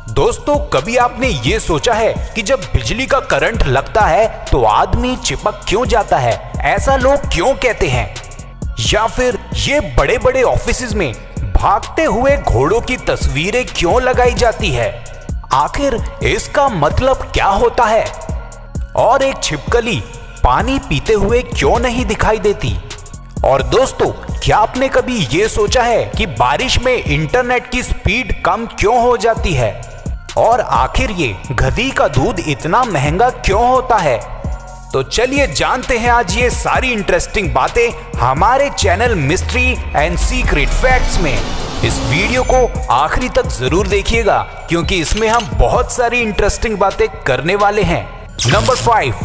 दोस्तों, कभी आपने ये सोचा है कि जब बिजली का करंट लगता है तो आदमी चिपक क्यों जाता है? ऐसा लोग क्यों कहते हैं? या फिर ये बड़े बड़े ऑफिसेज में भागते हुए घोड़ों की तस्वीरें क्यों लगाई जाती है? आखिर इसका मतलब क्या होता है? और एक छिपकली पानी पीते हुए क्यों नहीं दिखाई देती? और दोस्तों, क्या आपने कभी ये सोचा है कि बारिश में इंटरनेट की स्पीड कम क्यों हो जाती है? और आखिर ये गधी का दूध इतना महंगा क्यों होता है? तो चलिए जानते हैं आज ये सारी इंटरेस्टिंग बातें हमारे channel mystery and secret facts में। इस वीडियो को आखिरी तक जरूर देखिएगा क्योंकि इसमें हम बहुत सारी इंटरेस्टिंग बातें करने वाले हैं। नंबर 5,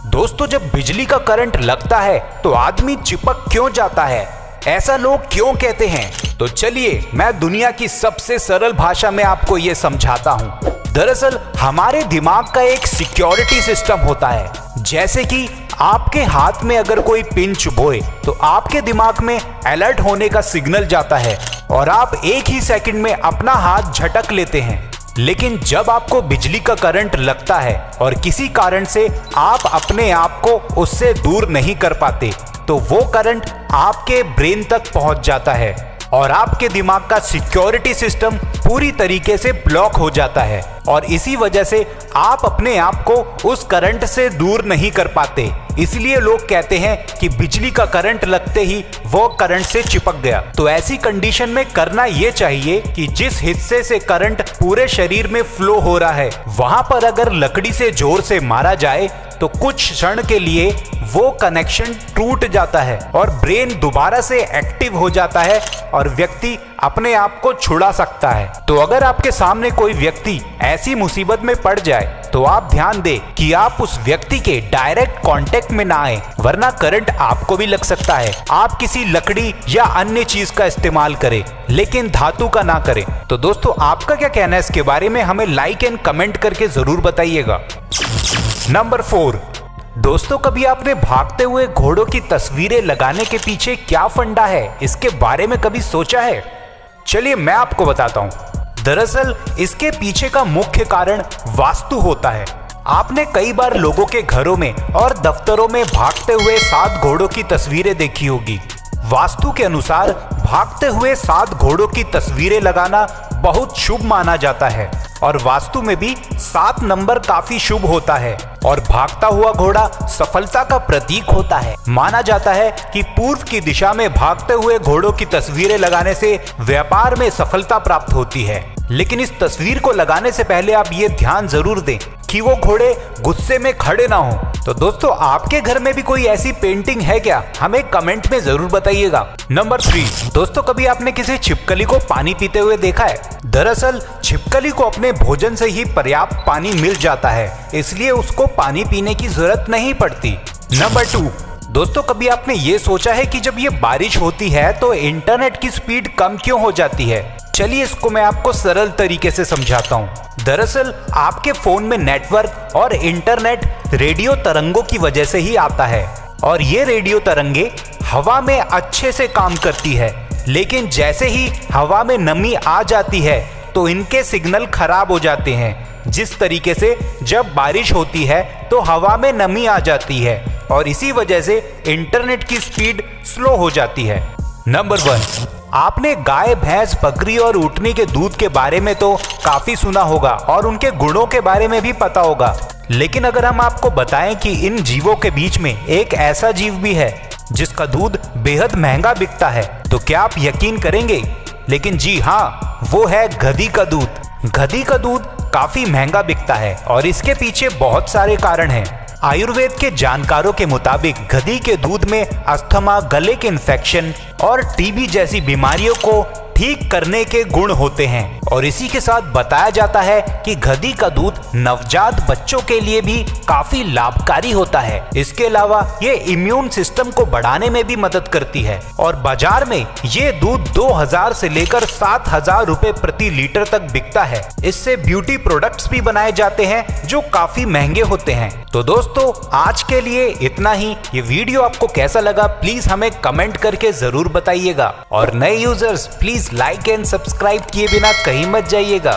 दोस्तों, जब बिजली का करंट लगता है तो आदमी चिपक क्यों जाता है? ऐसा लोग क्यों कहते हैं? तो चलिए मैं दुनिया की सबसे सरल भाषा में आपको ये समझाता हूँ। दरअसल हमारे दिमाग का एक सिक्योरिटी सिस्टम होता है। जैसे कि आपके हाथ में अगर कोई पिन चुभोए तो आपके दिमाग में अलर्ट होने का सिग्नल जाता है और आप एक ही सेकंड में अपना हाथ झटक लेते हैं। लेकिन जब आपको बिजली का करंट लगता है और किसी कारण से आप अपने आप को उससे दूर नहीं कर पाते तो वो करंट आपके ब्रेन तक पहुंच जाता है और आपके दिमाग का सिक्योरिटी सिस्टम पूरी तरीके से ब्लॉक हो जाता है और इसी वजह से आप अपने आप को उस करंट से दूर नहीं कर पाते। इसलिए लोग कहते हैं कि बिजली का करंट लगते ही वो करंट से चिपक गया। तो ऐसी कंडीशन में करना ये चाहिए कि जिस हिस्से से करंट पूरे शरीर में फ्लो हो रहा है वहां पर अगर लकड़ी से जोर से मारा जाए तो कुछ क्षण के लिए वो कनेक्शन टूट जाता है और ब्रेन दोबारा से एक्टिव हो जाता है और व्यक्ति अपने आप को छुड़ा सकता है। तो अगर आपके सामने कोई व्यक्ति ऐसी मुसीबत में पड़ जाए तो आप ध्यान दें कि आप उस व्यक्ति के डायरेक्ट कांटेक्ट में ना आए, वरना करंट आपको भी लग सकता है। आप किसी लकड़ी या अन्य चीज का इस्तेमाल करें लेकिन धातु का ना करें। तो दोस्तों, आपका क्या कहना है इसके बारे में? हमें लाइक एंड कमेंट करके जरूर बताइएगा। नंबर 4, दोस्तों, कभी आपने भागते हुए घोड़ों की तस्वीरें लगाने के पीछे क्या फंडा है, इसके बारे में कभी सोचा है? चलिए मैं आपको बताता हूं। दरअसल इसके पीछे का मुख्य कारण वास्तु होता है। आपने कई बार लोगों के घरों में और दफ्तरों में भागते हुए 7 घोड़ों की तस्वीरें देखी होगी। वास्तु के अनुसार भागते हुए 7 घोड़ों की तस्वीरें लगाना बहुत शुभ माना जाता है और वास्तु में भी 7 नंबर काफी शुभ होता है और भागता हुआ घोड़ा सफलता का प्रतीक होता है। माना जाता है कि पूर्व की दिशा में भागते हुए घोड़ों की तस्वीरें लगाने से व्यापार में सफलता प्राप्त होती है। लेकिन इस तस्वीर को लगाने से पहले आप ये ध्यान जरूर दें कि वो घोड़े गुस्से में खड़े ना हो। तो दोस्तों, आपके घर में भी कोई ऐसी पेंटिंग है क्या? हमें कमेंट में जरूर बताइएगा। नंबर 3, दोस्तों, कभी आपने किसी छिपकली को पानी पीते हुए देखा है? दरअसल छिपकली को अपने भोजन से ही पर्याप्त पानी मिल जाता है, इसलिए उसको पानी पीने की जरूरत नहीं पड़ती। नंबर 2, दोस्तों, कभी आपने ये सोचा है कि जब ये बारिश होती है तो इंटरनेट की स्पीड कम क्यों हो जाती है? चलिए इसको मैं आपको सरल तरीके से समझाता हूँ। दरअसल आपके फोन में नेटवर्क और इंटरनेट रेडियो तरंगों की वजह से ही आता है और ये रेडियो तरंगे हवा में अच्छे से काम करती है। लेकिन जैसे ही हवा में नमी आ जाती है तो इनके सिग्नल खराब हो जाते हैं। जिस तरीके से जब बारिश होती है तो हवा में नमी आ जाती है और इसी वजह से इंटरनेट की स्पीड स्लो हो जाती है। नंबर 1, आपने गाय, भैंस, बकरी और ऊँटनी के दूध के बारे में तो काफी सुना होगा और उनके गुणों के बारे में भी पता होगा। लेकिन अगर हम आपको बताएं कि इन जीवों के बीच में एक ऐसा जीव भी है जिसका दूध बेहद महंगा बिकता है, तो क्या आप यकीन करेंगे? लेकिन जी हाँ, वो है गधी का दूध। गधी का दूध काफी महंगा बिकता है और इसके पीछे बहुत सारे कारण हैं। आयुर्वेद के जानकारों के मुताबिक गधी के दूध में अस्थमा, गले के इन्फेक्शन और टीबी जैसी बीमारियों को ठीक करने के गुण होते हैं और इसी के साथ बताया जाता है कि गधी का दूध नवजात बच्चों के लिए भी काफी लाभकारी होता है। इसके अलावा ये इम्यून सिस्टम को बढ़ाने में भी मदद करती है और बाजार में ये दूध 2000 से लेकर 7000 रुपए प्रति लीटर तक बिकता है। इससे ब्यूटी प्रोडक्ट्स भी बनाए जाते हैं जो काफी महंगे होते हैं। तो दोस्तों, आज के लिए इतना ही। ये वीडियो आपको कैसा लगा प्लीज हमें कमेंट करके जरूर बताइएगा और नए users please like and subscribe किए बिना कहीं मत जाइएगा।